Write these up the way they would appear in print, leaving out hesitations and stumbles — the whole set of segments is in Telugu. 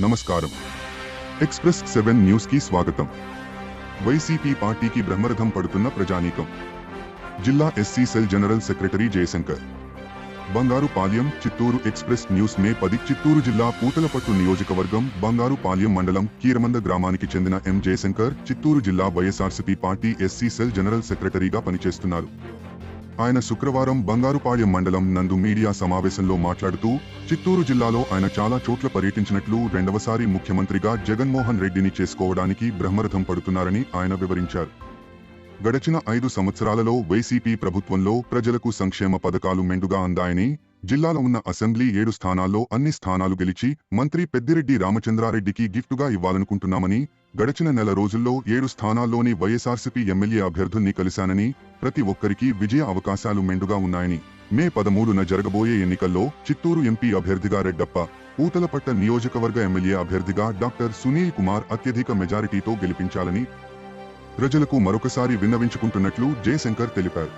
నమస్కారం. ఎక్స్‌ప్రెస్ 7 న్యూస్ కి స్వాగతం. వైసీపీ పార్టీకి బ్రహ్మరథం పడుతున్న ప్రజానీకం. జిల్లా SC cell general secretary Jayashankar. Bangarupalem Chittoor express news May 10 Chittoor జిల్లా పూతలపట్టు నియోజకవర్గం బంగారుపాలెం మండలం కీరమంద గ్రామానికి చెందిన ఎం జయశంకర్ చిత్తూరు జిల్లా YSRCP party SC cell general సెక్రటరీగా పనిచేస్తున్నారు. ఆయన శుక్రవారం బంగారుపాలెం మండలం నందు మీడియా సమావేశంలో మాట్లాడుతూ చిత్తూరు జిల్లాలో ఆయన చాలా చోట్ల పర్యటించినట్లు రెండవసారి ముఖ్యమంత్రిగా జగన్మోహన్ రెడ్డిని చేసుకోవడానికి బ్రహ్మరథం పడుతున్నారని ఆయన వివరించారు. గడచిన 5 సంవత్సరాలలో వైసీపీ ప్రభుత్వంలో ప్రజలకు సంక్షేమ పథకాలు మెండుగా అందాయని, జిల్లాలో ఉన్న అసెంబ్లీ 7 స్థానాల్లో అన్ని స్థానాలు గెలిచి మంత్రి పెద్దిరెడ్డి రామచంద్రారెడ్డికి గిఫ్టుగా ఇవ్వాలనుకుంటున్నామని, గడచిన నెల రోజుల్లో 7 స్థానాల్లోని వైఎస్ఆర్సీపీ ఎమ్మెల్యే అభ్యర్థుల్ని కలిశానని, ప్రతి ఒక్కరికి విజయ అవకాశాలు మెండుగా ఉన్నాయని, మే 13న జరగబోయే ఎన్నికల్లో చిత్తూరు ఎంపీ అభ్యర్థిగా రెడ్డప్ప, పూతలపట్ట నియోజకవర్గ ఎమ్మెల్యే అభ్యర్థిగా డాక్టర్ సునీల్ కుమార్ అత్యధిక మెజారిటీతో గెలిపించాలని ప్రజలకు మరొకసారి విన్నవించుకుంటున్నట్లు జయశంకర్ తెలిపారు.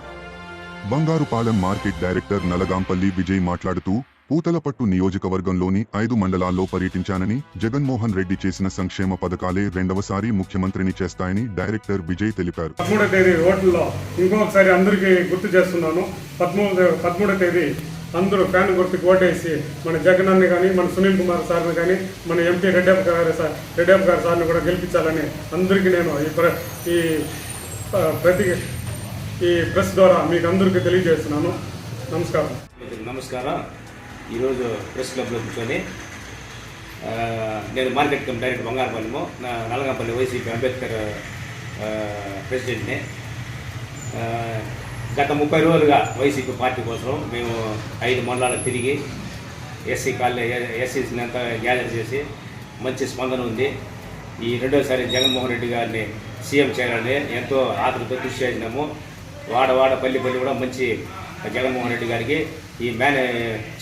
బంగారుపాలెం మార్కెట్ డైరెక్టర్ నలగాంపల్లి విజయ్ మాట్లాడుతూ పూతలపట్టు నియోజకవర్గంలోని 5 మండలాల్లో పర్యటించానని, జగన్మోహన్ రెడ్డి చేసిన సంక్షేమ పథకాలే రెండవసారి ముఖ్యమంత్రిని చేస్తాయని డైరెక్టర్ విజయ్ తెలిపారు. 13వ తేదీ ఓట్లలో ఇంకొకసారి అందరికీ గుర్తు చేస్తున్నాను. 13వ తేదీ అందరూ ఫ్యాన్ గుర్తుకు ఓటేసి మన జగన్ అన్ని కానీ, మన సునీల్ కుమార్ సార్ని కానీ, మన ఎంపీ రెడ్డప్ప గారి సార్ని కూడా గెలిపించాలని అందరికీ నేను ఈ ప్రెస్ ద్వారా మీకు అందరికీ తెలియజేస్తున్నాను. నమస్కారం. ఈరోజు ప్రెస్ క్లబ్లో కూర్చొని నేను market committee director Bangarupalem, Nalagampalli YCP Ambedkar ప్రెసిడెంట్ని. గత 30 రోజులుగా వైసీపీ పార్టీ కోసం మేము 5 మండలాలకు తిరిగి ఎస్సీని అంతా గ్యాదర్ చేసి మంచి స్పందన ఉంది. ఈ రెండోసారి జగన్మోహన్ రెడ్డి గారిని సీఎం చేయాలని ఎంతో ఆతృతతో కృషి చేసినాము. వాడ పల్లి కూడా మంచి జగన్మోహన్ రెడ్డి గారికి ఈ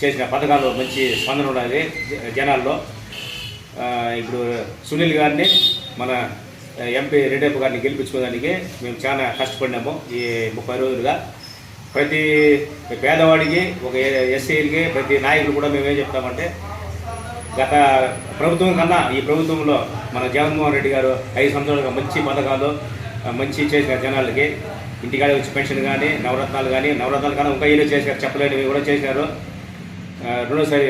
చేసిన పథకాలు మంచి స్పందన ఉన్నది జనాల్లో. ఇప్పుడు సునీల్ గారిని మన ఎంపీ రెడ్డప్ప గారిని గెలిపించుకోవడానికి మేము చాలా కష్టపడినాము. ఈ 30 రోజులుగా ప్రతి పేదవాడికి, ఒక ఎస్సీలకి, ప్రతి నాయకులు కూడా మేము ఏం చెప్తామంటే, గత ప్రభుత్వం కన్నా ఈ ప్రభుత్వంలో మన జగన్మోహన్ రెడ్డి గారు 5 సంవత్సరాలుగా మంచి పథకాలు మంచి చేసిన జనాలకి, ఇంటికాడ వచ్చి పెన్షన్ కానీ, నవరత్నాలు కానీ ఇంకా ఏదో చేశారు, చెప్పలేనివి కూడా చేశారు. రెండోసారి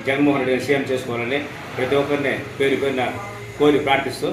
జగన్మోహన్ రెడ్డి సీఎం చేసుకోవాలని ప్రతి ఒక్కరిని పేరు కోరి ప్రార్థిస్తూ